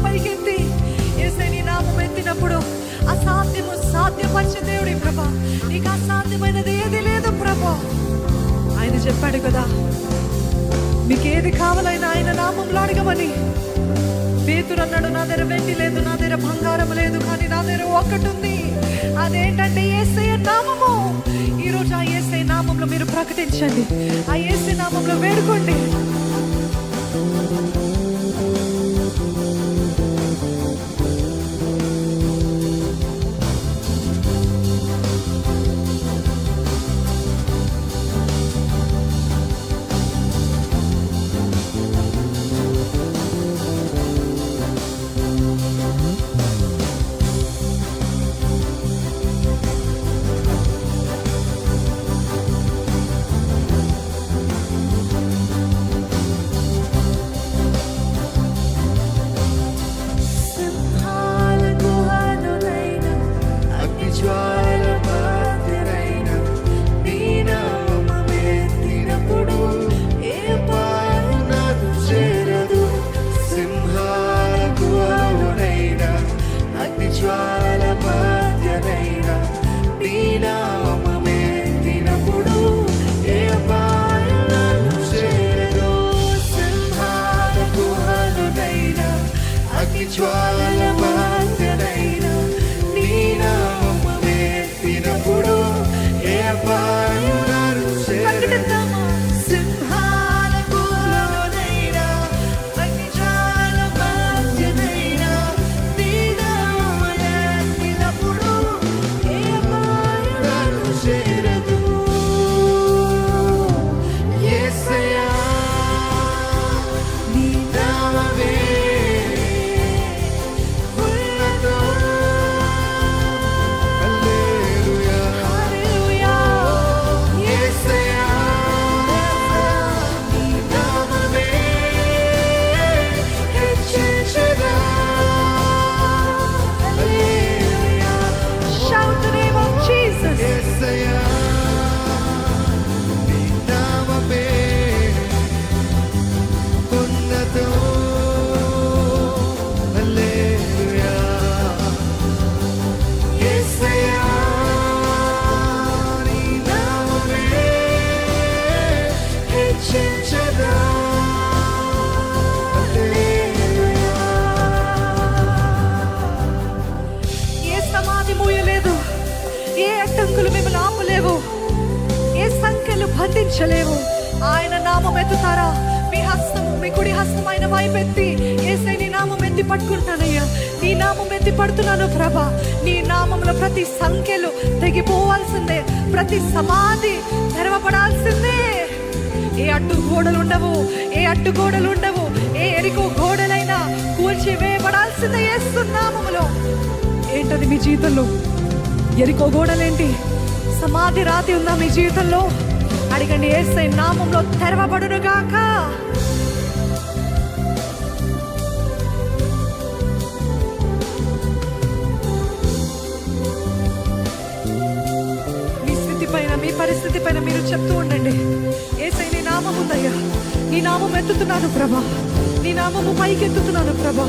పైకెత్తి యేసయ్య నీ నామం ఎత్తినప్పుడు అసాధ్యము సాధ్యపరిచే దేవుడి ప్రభా, నీకు అసాధ్యమైనది ఏది లేదు ప్రభా. ఆయన చెప్పాడు కదా, మీకు ఏది కావాలైనా ఆయన నామంలో అడగమని. పేతురు అన్నాడు, నా దగ్గర వెండి లేదు, నా దగ్గర బంగారం లేదు, కానీ నా దగ్గర ఒకటి ఉంది, అదేంటంటే యేసయ్య నామము. ఈరోజు ఆ యేసయ్య నామంలో మీరు ప్రకటించండి, ఆ యేసయ్య నామంలో వేడుకోండి. బంధించలేవు. ఆయన నామం ఎత్తుతారా, మీ హస్తము, మీ కుడి హస్తం ఆయన వైపెత్తి యేసయ్య నీ నామం ఎత్తి పట్టుకుంటానయ్యా, నీ నామం ఎత్తి పడుతున్నాను ప్రభా. నీ నామంలో ప్రతి సంఖ్యలు తెగిపోవాల్సిందే, ప్రతి సమాధి తెరవబడాల్సిందే. ఏ అడ్డు గోడలు ఉండవు, ఏ అడ్డు గోడలు ఉండవు, ఏ ఎరికో గోడలైనా కూల్చివేయబడాల్సిందే యేసు నామములో. ఏంటది మీ జీవితంలో? ఎరికో గోడలేంటి? సమాధి రాతి ఉందా మీ జీవితంలో? అడిగండి, యేసయ్య నామంలో తెరవబడును గాక. మీ స్థితి పైన, మీ పరిస్థితి పైన మీరు చెప్తూ ఉండండి, యేసయ్య నీ నామం ఉందయ్యా, నీ నామం ఎత్తుతున్నాను ప్రభా, నీ నామము పైకి ఎత్తుతున్నాను ప్రభా.